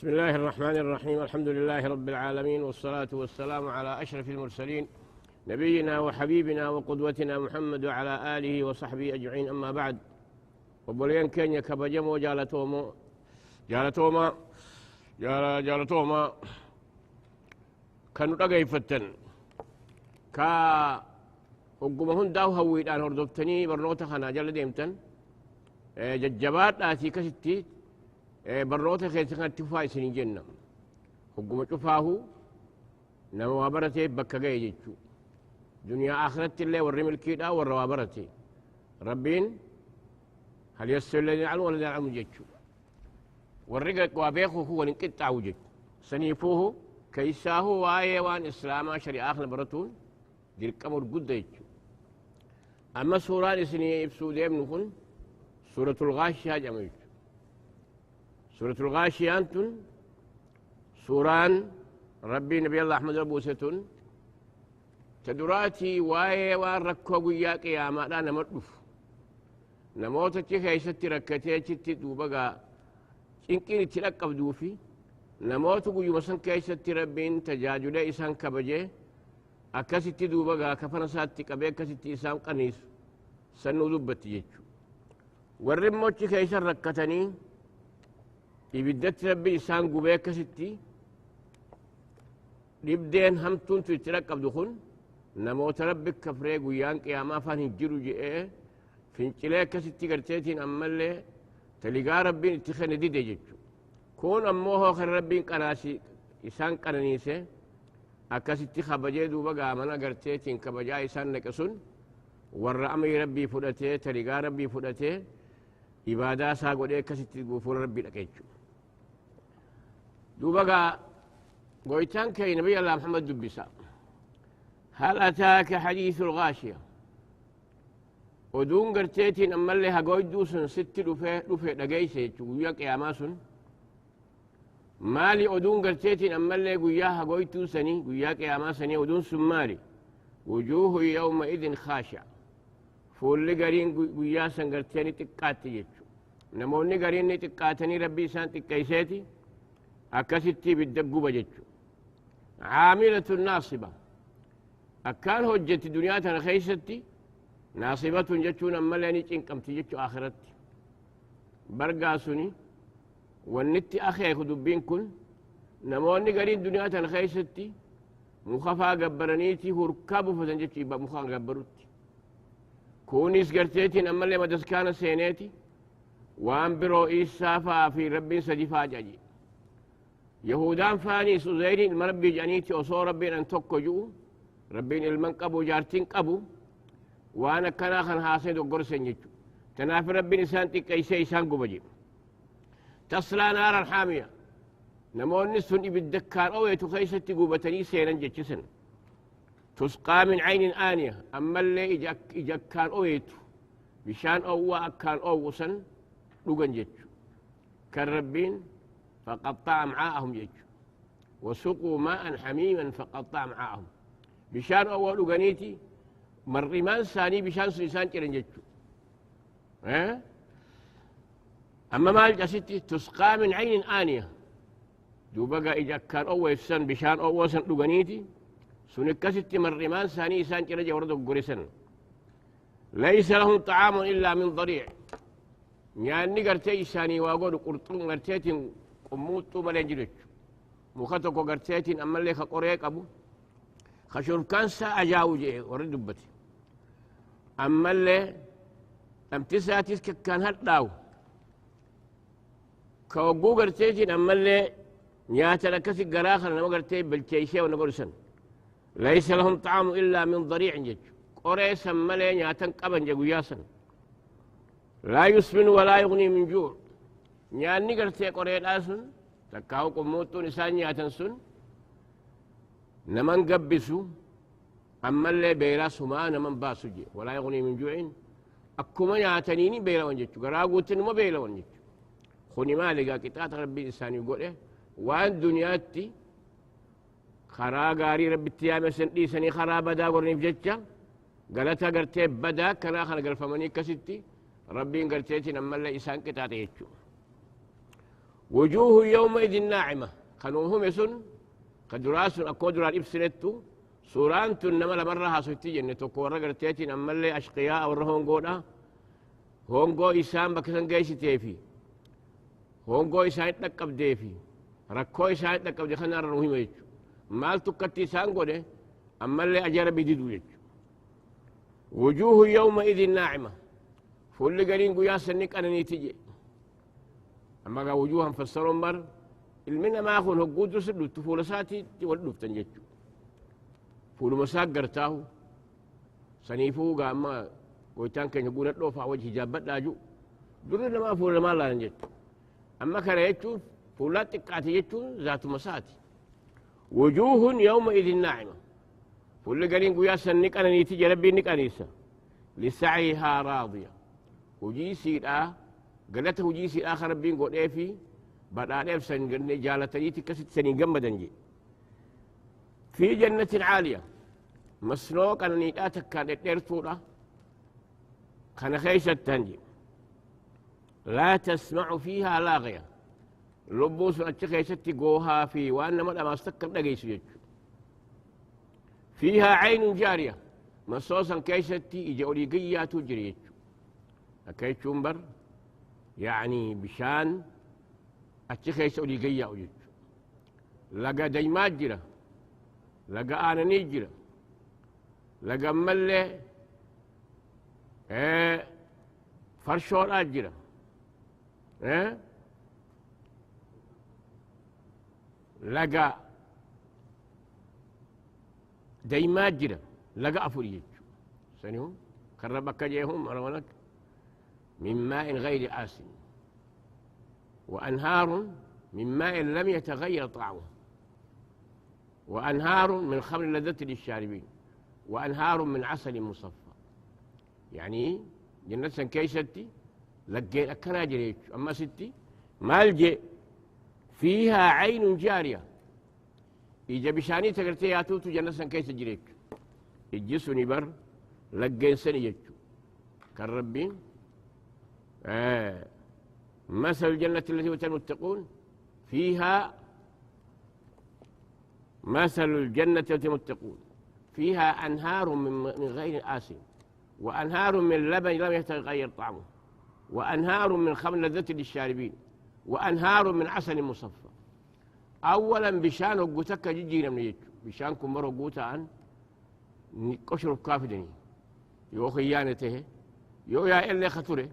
بسم الله الرحمن الرحيم. الحمد لله رب العالمين، والصلاة والسلام على أشرف المرسلين نبينا وحبيبنا وقدوتنا محمد وعلى آله وصحبه أجمعين. أما بعد، وبلين كينيا كبجمو جالتوما كانوا رقاي فتن كا وقمهن داو هويد أن هردفتني برنوتا خنا جل ديمتن ججبات آتي كستي برنوتا خيسان تفاي سنين جنة وقم تفاهو نوابرتي بكاقاي جيتشو دنيا آخرت اللي والرمل كيدا والروابرتي ربين هل يسر الذين يعلمون والذين يعلمون جيتشو والرقق وابيخو هو ننقطع وجد سنيفوه كيساه وايوان إسلاما شريعة آخر براتون دي الكامور قد يتشو. أما سورة إسنية إبسو ديم نكون سورة الغاشية جمعيت. سورة الغاشية أنتن سوران ربي نبي الله أحمد ربوستن تدراتي وايوان ركو قياك يا ما لا نمرف نموتتي خيستي ركتي دوبقى إنكين تلقب دوفي نموت قيوم سن كيستي ربين تجاجل إسان كبجي أكستي دوبقى كفنساتي كبي أكستي إسان قنيس سنو دبتي يجو والرموت كيسر ركتني إبدت ربي إسان قبي أكستي لبدين همتون تلقب دخون نموت ربك كفري قيان قياما فان هجرو جئe فنجلي أكستي قرتيتين أمالي تلقى ربين اتخذ دي جيجو كون أموه خير ربين قناسي إسان قنانيسي أكاسي خبجي دوبا قامنا قرتيتين كبجا إسان نكسون والرأمي ربي فدته تلقى ربي فدته إبادة ساقو دي كاسي تقوفون ربي لكيجو دوبا قويتان كي نبي الله محمد دبسا هل أتاك حديث الغاشية ودون قرتيتين أما اللي هقوي دوسن ست رفع لقيسي وياك يا ماسن مالي ودون قرتيتين أما اللي قوياها هقوي توسني وياك يا ماسني ودون سمالي وجوه يومئذ خاشع فولي قرين قوياسن قرتيني تقاتي يجو نموني قرين تقاتني ربي سان تقايسيتي أكستي بالدقو بججو عاملة ناصبة أكان هجة دنياتنا خيستي ناصبة جتشون أما لاني تنقمت جتشو آخرتي برقاسوني والنتي أخي دبين كن نموني قرين دنيا الخيستي مخفا قبرانيتي هركابو فتنجتشي مخا قبروتي كونيس قرتيتين أما اللي مدسكان سينيتي وان برو إيسافا في ربي سجفا جاجي يهودان فاني سوزيرين المربي جانيتي وصو ربين أن توكو جو ربين المنقبو جارتين قبو وانا كان خان حاسد وقرسن يجو تنافي ربي نسان تكيسي إسان قبجيب تصلى نارا حامية نمون نسون بالدكار أو يتخيست قوبتني سينا جتشسن تسقى من عين آنية أما اللي إجا كان أو يتو بشان أو كان أو وسن لغن جتشو كالربين فقطع معاهم جتشو وسقوا ماء حميما فقطع معاهم بشان أو لغنيتي مرمان ثاني بشان سيسان كيرن جتشو أما مال جسيتي تسقى من عين آنية دوبقى إجا كان أول سن بشان أول سن لغنيتي سنكستي مرمان ثاني سان كيرن جوردو قرسن ليس لهم طعام إلا من ضريع يعني قرتي ثاني واقول قرطون قرتيتين قموتو ملين جلتشو مخطوكو قرتيتين أما اللي خقوريك أبو خشور كان سأجاو جيه ورد دبتي أما اللي امتساتيس كان هداو كوغو قرتيجين أما اللي نياتا لكسي قراخر نما قرتي بالكيشي ونقرسن ليس لهم طعام إلا من ضريع جج قريسا ملي نياتا قبن جاقو ياسن لا يسمن ولا يغني من جوع نياني قرتي قريد آسن تكاو قموتو نسان نياتا سن نمن قبسو أما اللي بيراسو ما نمن باسو جي ولا يغني من جوع أكما يعتنيني بيلا ونجتشو قراغوتن ما بيلا ونجتشو خوني مالقا كتات ربي إنسان يقول إيه وان دنياتي خرا غاري ربي تيامي سنتي سني خرا بدا ورني بجتشا قالتها قرتي بدا كنا خنا قرفمني كستي ربي قرتيتي نما اللي إنسان كتات يجتشو وجوه يومئذ ناعمة خنوهم يسن كدراس أكودر الإبسنتو سورانتو إنما لمرها سوتي جنة تكورا قرتيتين أما اللي أشقياء ورهون قونا هونغو إسان بكسن جيش تيفي هونغو إسان يتنقب ديفي ركو إسان يتنقب دي خنار المهم يجو مال تكتي إسان قوله أما اللي أجرب يديدو يجو وجوه يومئذ ناعمة فول قرين قياس النك أنا نيتيجي أما قا وجوها فسرون بر المنا ما أخون هقود رسل تفول ساتي تولدف تنججو فول مساق قرتاهو سنيفو قا أما قويتان كان يقول لوفا وجه جابت لاجو درنا ما فول ما لا نجد أما كان يجو فولات تقاتي يجو ذات مساتي وجوه يومئذ ناعمة فول قرين قياس النك أنا نيتيجي ربي النك أنيسا لسعيها راضية وجي سيرا قالت وجي سير آخر ربين قول إيه في بعد أن سن جالتني تكست سنين جنب دنجي في جنة عالية مسلوك أن نيتاتك كانت نرتورة كان خيشة تنجي لا تسمع فيها لاغية لبوس أتخيشة تقوها في وأنما لما استكر نقيس يجو فيها عين جارية مصوصا كيشتي إجاولي قيا تجري يجو أكيد شنبر يعني بشان أتخيش أولي قيا أولي لقى ديمات جرة لقى آنا نيجرة لقى ملي فرشور آجرة لقى ديمات جرة لقى أفوري سنهم كربك جيهم أرونك من ماء غير آسن وأنهار من ماء لم يتغير طعمه وأنهار من خمر لذة للشاربين وأنهار من عسل مصفى يعني جنة كيستي لقين أكنا جريت أما ستي مالجي فيها عين جارية إجا بشاني تقرتي ياتوتو جنة كيس جريت الجسني بر لقين سني يجو كالربين مثل الجنة التي وعد المتقون فيها مثل الجنة التي المتقون فيها أنهار من غير آسن وأنهار من لبن لم يتغير طعمه وأنهار من خمر لذة للشاربين وأنهار من عسل مصفى أولا بشان وقوتك جيجينا من يجو بشانكم مروا قوتا عن قشرب كافدني يو خيانته يو يا إلا خطره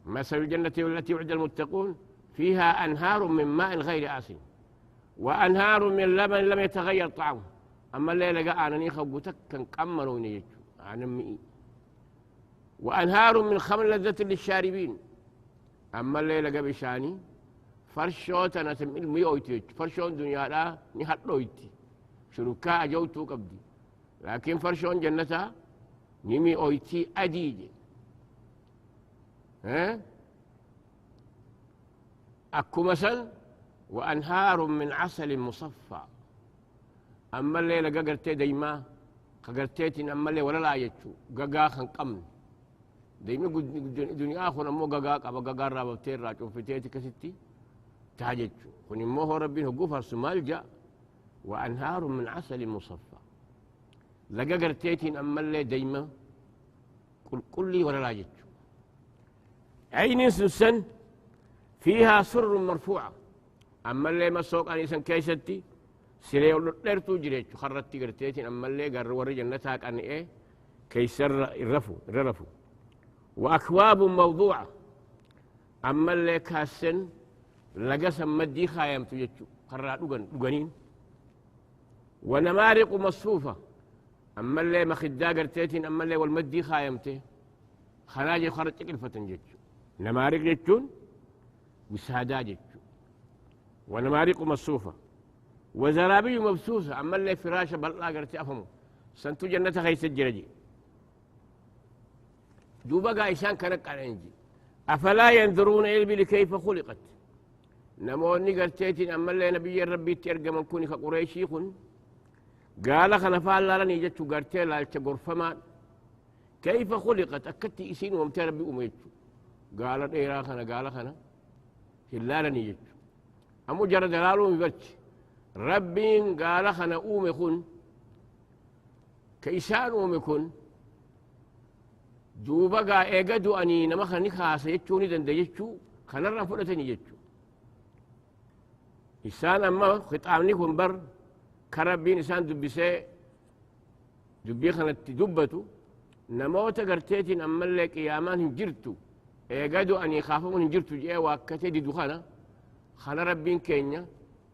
مثل الجنة التي وعد المتقون فيها أنهار من ماء غير آسن وأنهار من لبن لم يتغير طعمه أما الليلة قاء أنا نيخا قوتك كان كمروا نيجو عن أمي وأنهار من خمر لذة للشاربين أما الليلة قاء بشاني فرشوت أنا تميل ميويتي فرشون دنيا لا نهات لويتي شركاء جوتو قبدي لكن فرشون جنتها نمي أويتي أديجي أكو مثل وأنهار من عسل مصفى أما الليلة قرتي ديما قرتيتين أما اللي ولا لا يجو قاقا خنقمن ديما دنيا آخر أمو قاقا قبا قاقا رابا بتير راجو فتيتي كستي تاججو خني مو هو ربين هو قفر سمالجا وأنهار من عسل مصفى لقا قرتيتين أما اللي ديما كل لي ولا لا يجو عين سن فيها سر مرفوعة أما اللي مسوق أن يسن كيستي سيريو لرتو جريت خرتي قرتيتين أما اللي قر وري جنتها أن إيه كيسر الرفو وأكواب موضوعة أما اللي كاسن لقسم مدي خايم تجتشو خرات لغنين ونمارق مصفوفة أما اللي مخدا قرتيتين أما اللي والمدي خايمته خراجي خرجت الفتن جتشو نمارق جتشون وسادا جتشو ونمارق مصفوفة وزرابي مبسوسة أما اللي فراشة بلقا قرتي أفهمه سنتو جنة خيس الجرجي دوبا قايشان كانك على انجي أفلا ينظرون إلى الإبل كيف خلقت نموني قرتيتين أما اللي نبي ربي ترقى من كوني كقريشي خن قال خنفال لاني جتشو قرتي لالتا غرفما كيف خلقت أكدت إسين ومتى ربي أميتشو قال إيرا خنا قال خنا هلالني يجو أمو جرى دلالو مبرش ربين قال خنا أومي خن كإسان أومي كن دوبا قا إيقادو أني نمخنا نخاس يجوني دند يجو خنا فرتني يجو إسان أما خطامني كن بر كربين إسان دبسي دبي خنا تدبتو نموت قرتيتين أما اللي قيامان هنجرتو إيقادو أني خافون هنجرتو جاء واكتي دي دخانا خنا ربين كينيا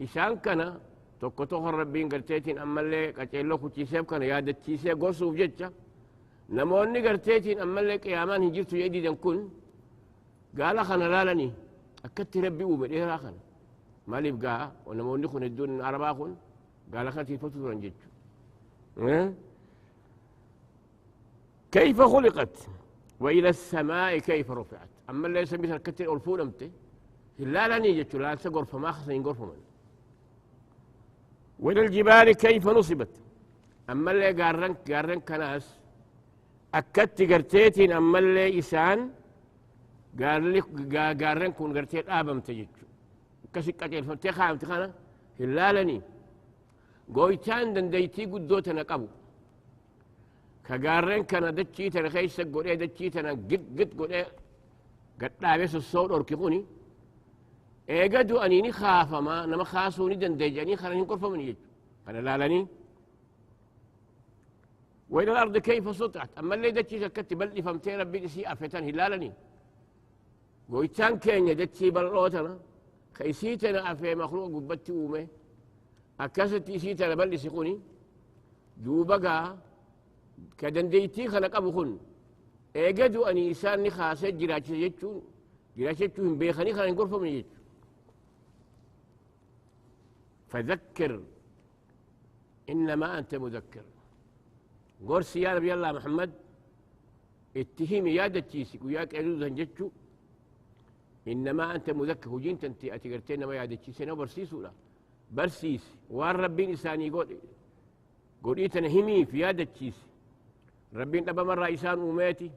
إسان كنا tokko tokko rabbiin garteetiin ammallee qaceelloo kuchiiseef kana yaadachiisee gorsuuf jecha namoonni garteetiin ammallee qiyaamaan hin jirtu jedhiidan kun gaala kana laalanii akkatti rabbi uume dheeraa kana maaliif gaa namoonni kun hedduun arabaa kun gaala kana tiifatu turan jechu كيف خلقت وإلى السماء كيف رفعت أما اللي يسمي الكتر ألفون أمته لا نيجت لا تقر فما خصني نقر فمن وإلى الجبال كيف نصبت أما اللي قارن كناس أكدت قرتيتين أما اللي إسان قارن كون قرتيت آبم تجد كسي قتل فتخا امتخانا هلالني قويتان دنديتي قدوتنا قبو كقارن كان دتشيتنا خيسة قولي دتشيتنا قد قولي قد لابس الصوت أركقوني ايقادوا أنيني خافا ما نما خاسوني دندجاني خلاني نقرفا من يجو أنا لالني وإلى الأرض كيف سطعت أما اللي دتشي سكتي بل فمتين ربي سي أفتان هلالني قويتان كينيا دتشي بلوتنا خيسيتنا أفي مخلوق قبتي أومي أكاستي سيتنا بل سيقوني جوبقا كدنديتي خلق أبو خن ايقادوا أني إنسان نخاسة جراتي يجون جراتي بيخني خلاني نقرفا من يجو فذكر إنما أنت مذكر قرسي يا نبي الله محمد اتهمي يا دتشيسك وياك ألوذا جتشو إنما أنت مذكر وجنت أنت أتقرتين ما يا دتشيسنا برسيسو لا برسيس وان ربين إساني قول إيتنا همي في يا دتشيس ربين أبا مرة إسان أماتي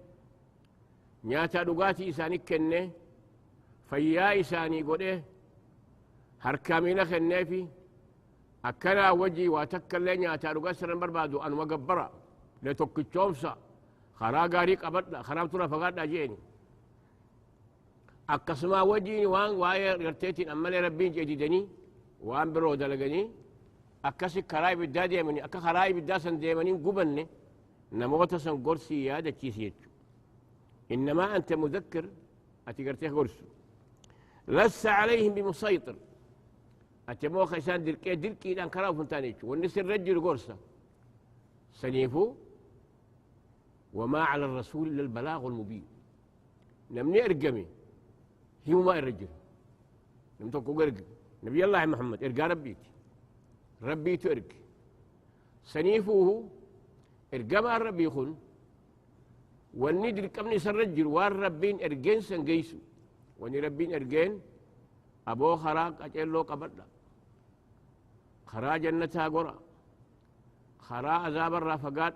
نياتا لغاتي إساني كنه فيا إساني قول إيه هركامينا خنافي أكنا وجي واتكلني أتارو سرن بربادو أن وقبرا لتوكيتشومسا خرا غاريك أبدا خرامتنا فقادنا جيني أكسما وجيني وان واير يرتيتين أمالي ربين جديدني وان برو دلقني أكسي كراي بدا ديمني أكا خراي بدا سن ديمني قبني نموتا سن قرسي يادا تشيسيتشو إنما أنت مذكر أتقرتيه قرسو لست عليهم بمسيطر أتمو خيسان دلكي دان كراو فنتانيتشو والنسر رجل قرصة سنيفو وما على الرسول إلا البلاغ المبين نمني أرقمي هي ما الرجل نمتوكو قرق نبي الله محمد إرقى ربيت إرق سنيفوه إرقى ما الربي يخون والندر كمني سرجل والربين إرقين سنقيسو وني ربين إرقين أبو خراق أجلو قبرنا خرا جنتها قرى خرا عذاب الرافقات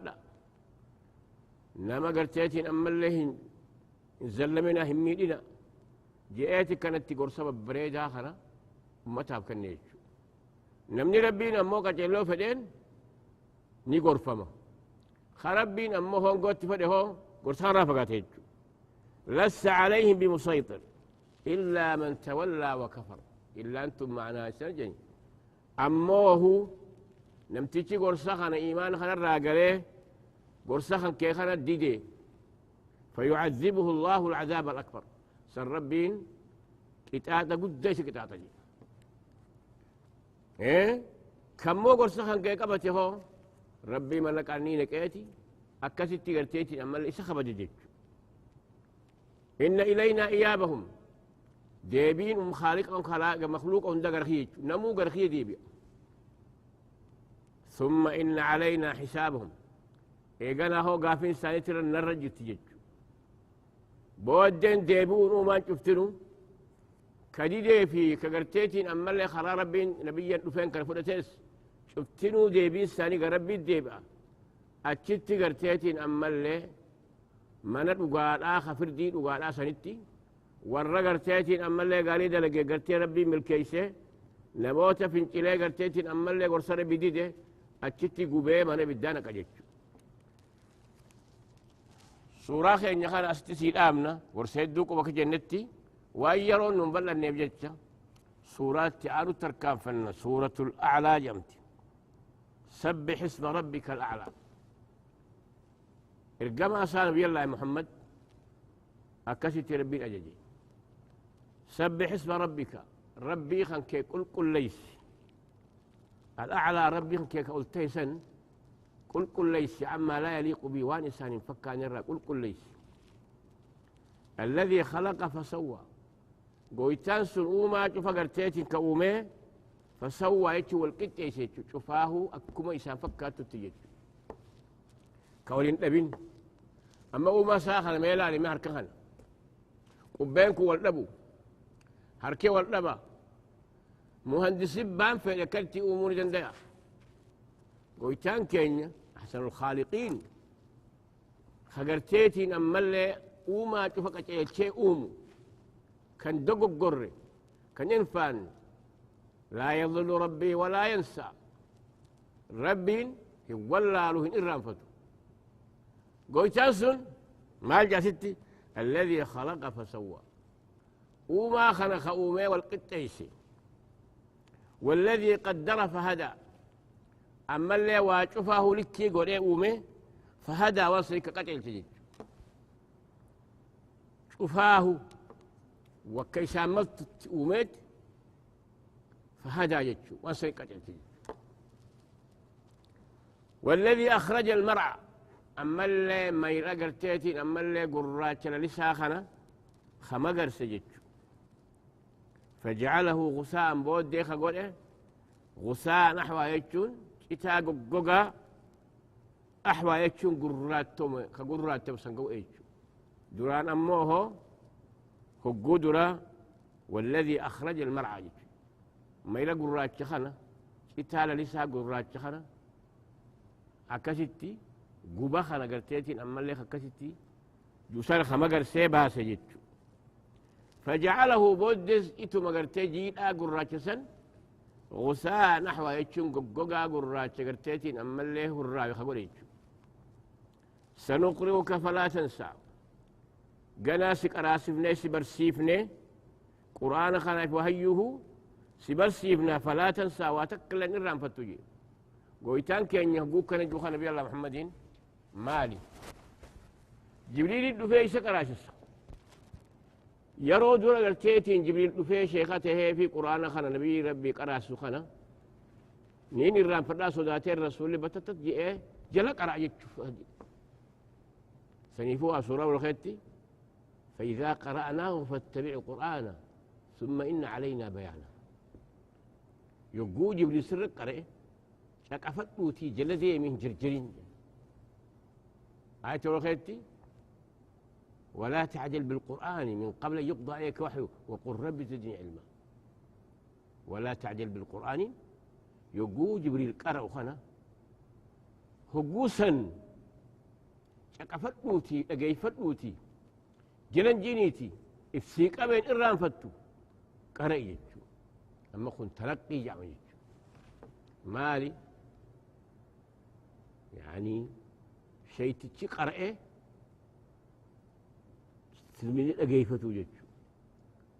نما قرتيتين أما اللي زلمنا هميدنا جئتي كانت تقول سبب بريد آخر أمتها بكنيج نمني ربين أمو قجلو فدين ني قرفما خربين أمو هون قوت فده هون قرصان رافقات هيجو لس عليهم بمسيطر إلا من تولى وكفر إلا أنتم معنا سنجني أموه نمتيجي قرصخنا إيمان خنا الراقليه قرصخن كيخنا ديدي فيعذبه الله العذاب الأكبر سر ربين كتاتا قديش كتاتا جي إيه كمو قرصخن كيكبتي هو ربي ملك عنينك آتي أكاسي تيغرتيتي أما اللي إسخب جيجي إن إلينا إيابهم ديبين خالق خلاق مخلوق دغرخيج نمو غرخي ديبي ثم إن علينا حسابهم إيغانا هو غافين سانيتر نرجي تيج بودن ديبون وما شفتنو كديدي في كغرتيتين أما اللي خرا ربين نبيا دفين كرفدتس شفتنو ديبين ساني غربي ديبا أتشتي غرتيتين أما اللي من دغالا خفردي دغالا سانيتي والرقرتين أما اللي قالي دلقي قرتي ربي ملكيسه نموت فنجلي قرتين أما اللي قرصر بديده أتشتي قبيه من بدانا قجج سورة خير نخان أستسي الآمنة ورسيدوك وبك جنتي وأيرون نبلا النبجتة سورة تعالو تركان فن سورة الأعلى جمتي سبح اسم ربك الأعلى ارقما سان بيلا يا محمد أكسي ربي أججي سبح اسم ربك ربي خان كي كل ليس الأعلى ربي خان كي قلتيسن كل ليس عما لا يليق بي وانسان فكان يرى كل ليس الذي خلق فسوى قويتان سنوما فقرتيت كأومي فسوى يتو والقتيس شفاه أكما إسان فكاتو تجد كولين أبين أما أوما ساخن ميلا لما هركهن قبينكو والنبو هركي والنبا مهندس بان فلكلتي أمور جنديا قويتان كينيا أحسن الخالقين خقرتيتين أما اللي أوما تفقت شيء أومو كان دقق قري كان ينفان لا يضل ربي ولا ينسى ربي يولى له إرام فتو قويتانسون ما ستي الذي خلق فسوى وما خلق أومي والقتيسي والذي قدر فهدى أما اللي واجفاه لكي قولي أومي فهدى وصيك قتل تجد شفاه وكي ساملت أوميت فهدى يجو وصيك قتل تجد والذي أخرج المرعى أما اللي ما يرقر تيتين أما اللي قرات لساخنا خمقر سجد فجعله غثاء بود ديخا قوله غثاء نحو يجون إتا قوقا أحوى يجون قراتهم سنقو إيجو دران أموه هقو درا والذي أخرج المرعى يجو ما إلا قرات شخنا إتا لسا قرات شخنا أكستي قبا خنا قرتيتين أما اللي أكستي جوسان خمقر سيبها سجدتو فجعله بودز إتو مقرتي جيد قرات سن غساء نحو يتشون قوقا قرات قرتيتين أما اللي هو الرابي خبر يتشو سنقرئك فلا تنسى قناسك أراسفني سبرسيفني قرآن خنا وهيه سبرسيفنا فلا تنسى واتكلا نرام فتجي قويتان كان يهقوك نجو خنا بي الله محمدين مالي جبريل الدفاع سكراشس يرو دور قرتيتين جبريل دفاع شيخته في قرآن خنا نبي ربي قراسو خنا نين الرام فدا صداتي الرسول بتتت جئ جل قرأ يتشوف سنيفوها سورة والخيتي فإذا قرأناه فاتبع القرآن ثم إن علينا بيانه يقو جبريل سر قرأ شقفت بوتي جلدي من جرجرين آية والخيتي ولا تعجل بالقرآن من قبل يقضى عليك وحيه وقل رب زدني علما ولا تعجل بالقرآن يقو جبريل قرأ خنا هقوسا شقفت بوتي أقيفت بوتي جلن جينيتي افسيق أبين إران فتو قرأ يجو أما كن تلقي جعم يجو مالي يعني شيء تتشي قرأه تلميذ أقيفتو جيتشو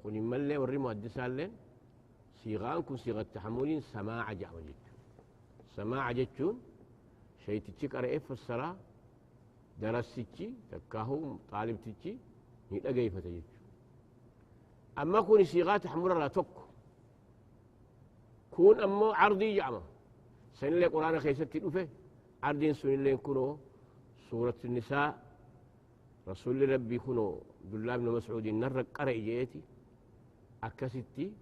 قل إما اللي وري مهدسان لين صيغان كن صيغة تحملين سماع جعم جيتشو سماع جيتشون شيء تتشي قرأه فالسرا درس تتشي تكاهو طالب تتشي نيد أقيفته جيتشو أما كون صيغات تحمل لا توك كون أما عرضي جعمه سن اللي قرآن خيستي الأفه عرضين سن اللي يكونوا سورة النساء رسول ربي كنو عبد الله بن مسعود نرق قرأ جيتي أكستي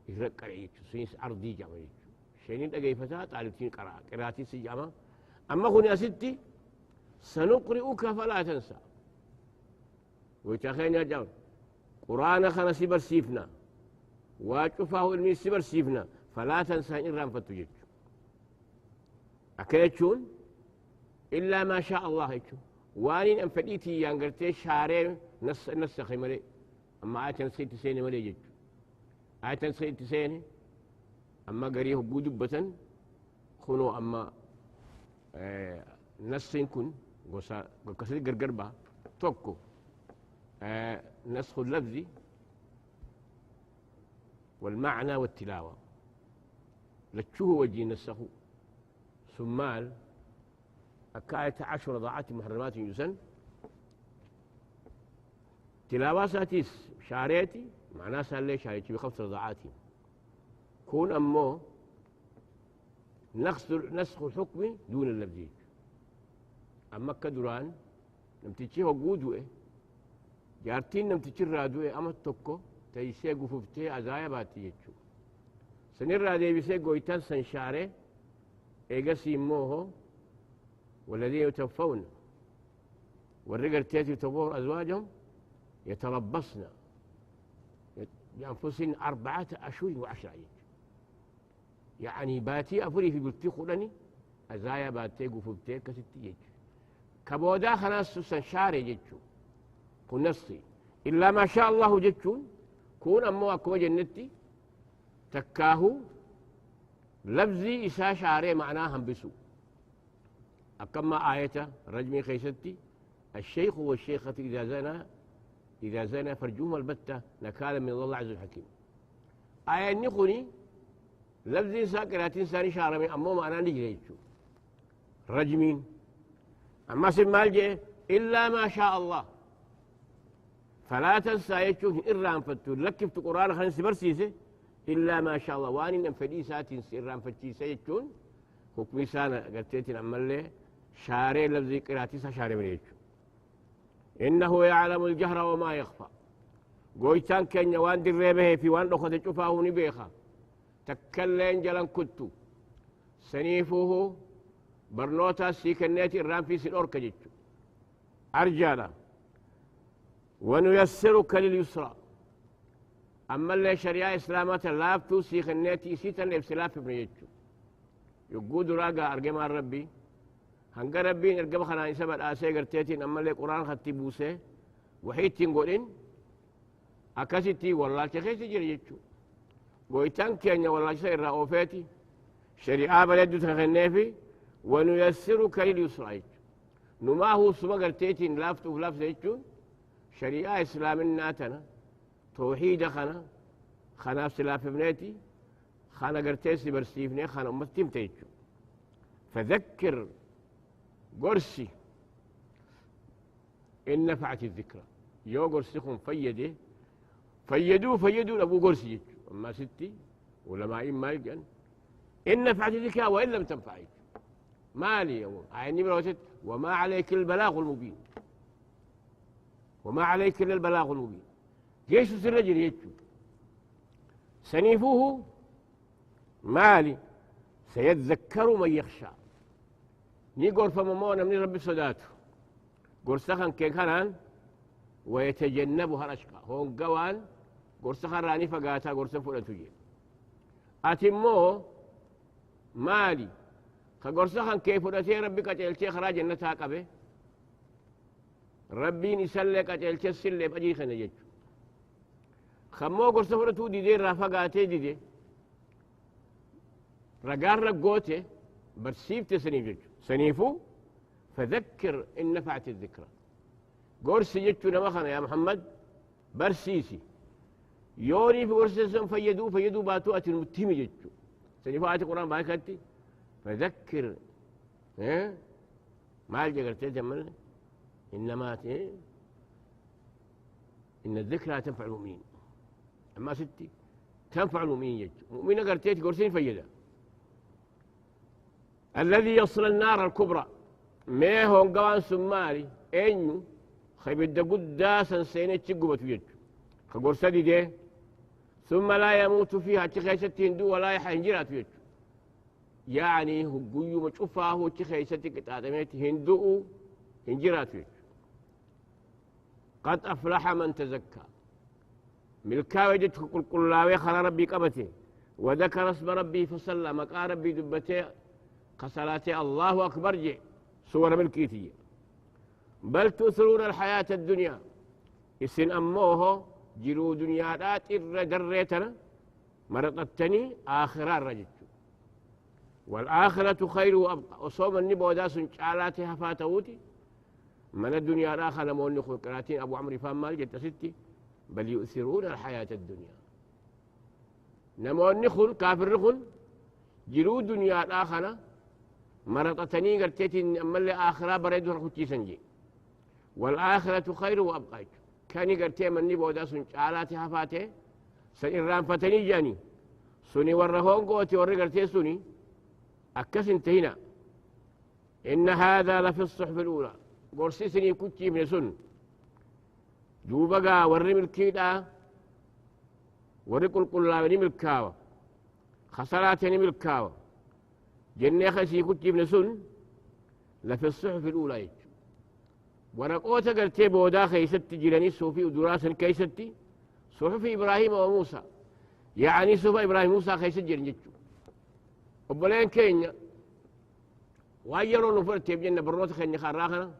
يرق قرأ جيتشو سينس عرضي جامع جيتشو شينين أقيفتها طالبتين قرأتي سجامة أما كوني أستي سنقرئك فلا تنسى ويتاخين يا جام قرآن خنا سبر سيفنا واشوفه المي سبر سيفنا فلا تنسى إن رام فتو جيتشو أكيتشون إلا ما شاء الله يتشو وانين أنفديتي يانغرتي شارين نس خيمري أما آية نسخي تسيني ولا يجج آية نسخي تسيني أما قريه قود بتن خنو أما نسخين كن قصدي قرقربا توكو نسخ اللفظ والمعنى والتلاوة لتشوه وجي نسخه سمال أكاية 10 ضاعات محرمات يسن تلاوة ساتيس شاريتي معناه سال لي شاريتي ب5 رضاعات كون أمو نسخ الحكم دون اللفظ أما كدران نمتشيه وقودوه جارتين نمتشي رادوه أما التوكو تيسيه قفوفتيه أزايا باتي يجو سنير رادي بيسيه قويتان سنشاري إيقاسي موهو والذين يتوفون والرجال تيتي يتوفون أزواجهم يتربصن بأنفسهن 4 أشهر و10 يعني باتي أفري في قلتي خلاني أزايا باتي قفوفتيه كستي يجو كبودا خلاص سنشاري يجو كن نصي إلا ما شاء الله جتشون كون أمو أكو جنتي تكاهو لفظي إسا شعري معناها بسو أكما آية رجمي خيستي الشيخ والشيخة إذا زنا فرجوهم البتة نكالا من الله عز الحكيم آية نقني لفظي ساكرات إنساني شعري أمو معناه نجري رجمين أما سمال جي إلا ما شاء الله فلا تنسى يجوه إرام فتو لكفت قرآن خلنسي برسيسي إلا ما شاء الله واني ننفدي ساتين إرام فتشيسي يجون حكمي سانا قلتيتين أمال لي شاري لفظي قراتيسا شاري من يجو إنه يعلم الجهر وما يخفى قويتان كينيا وان دريبه في وان لخذ شفاه نبيخا تكلين جلن كتو سنيفوه برنوتا سيكنيتي إرام في سنورك جيتو أرجالا ونيسرك لليسرى أما اللي شريعة إسلامات اللابتو سيخنيتي سيتن إبسلاف ابن يجو يقود راقا أرقم ربي هنقا ربي أرقم خنا إسابة آسي قرتيتين أما اللي قرآن خطي بوسي وحيد تنقلين أكاسيتي والله تخيسي جري يجو ويتان كيانيا والله سير رأوفيتي شريعة بلدو تخنيفي ونيسرك لليسرى يجو نما هو سما قرتيتين لافتو فلاف يجو شريعة إسلامنا تنا توحيد خنا سلاف ابنتي خنا قرتيسي برسيفني خنا أمتيم تيجو فذكر قرسي إن نفعت الذكرى يو قرسيكم فيدوا أبو قرسي يجو أما ستي ولما ما يلقن إن نفعت الذكرى وإن لم تنفعك مالي عيني بروتت وما عليك البلاغ المبين وما عليك إلا البلاغ المبين جيش الرجل يجو سنيفوه مالي سيتذكر من يخشى نيقول فممونا من رب صداته قرصخا كيكانان ويتجنبها الأشقى هون قوان قرصخا راني فقاتا قرصا فولا تجي أتمو مالي كقرصخا كيف ودتي ربك تلتي خراج النتاق به ربين يسلك أجل تسلي بأجي خنا يجو خمو قرص فرتو دي رافقاتي دي رقار رقوتي برسيف تسنيف يجو سنيفو فذكر إن نفعت الذكرى قرص يجو نمخنا يا محمد برسيسي يوني في قرص فيدو باتوة المتهم يجو سنيفو آية القرآن باكتي فذكر ما الجي قرتي جمالي إنما إن الذكرى تنفع المؤمنين أما ستي تنفع المؤمنين يجو مؤمنة قرتيت قرسين فيدا الذي يصل النار الكبرى ما هو قوان سماري أنيو خيبد قداسا سينة تشقبت يجو كقرسدي دي ثم لا يموت فيها تخيست هندو ولا يحنجرات يجو يعني هو قيو مشوفاه تخيست قطعتميت هندو هنجرات يجو قد أفلح من تزكى ملكا وجدت قل لاوي خلا ربي قبته وذكر اسم ربي فصلى مقا ربي دبته قصلاته الله أكبر جي صور ملكيتي بل تؤثرون الحياة الدنيا إسن أموه جرو دنيا رات دريتنا مرطتني آخرة الرجل والآخرة خير وأبقى وصوم النبو داس شعالاتها فاتوتي من الدنيا الآخرة مولي قراتين أبو عمرو فان مال جت ستي بل يؤثرون الحياة الدنيا نمون نخل كافر نخل جرو دنيا الآخرة مرطتني قرتيتي أما اللي آخرة بريد رخوتي سنجي والآخرة خير وأبقى كاني قرتي من نبو داس شعالاتها فاته سنران فتني جاني سني ورهون قوتي ورقرتي سني أكس انتهينا إن هذا لفي الصحف الأولى قرسيسني كتي من سن دوبقا ورم الكيدا ورق القلابني ملكاوة خسراتني ملكاوة جنة خسي كتي من سن لفي الصحف الأولى ورقوة قرتي بودا خيست جيراني صوفي ودراسا كيستي صحف إبراهيم وموسى يعني صحف إبراهيم وموسى خيست جيراني وبلين كينيا وايرو نفرت بجنة بروت خيني خراخنا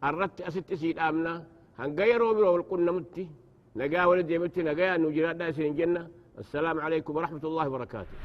أردت أست سيد آمنا هنغيرو برو القلنا متي نقا ولدي متي نقا نجرات داسين جنة السلام عليكم ورحمة الله وبركاته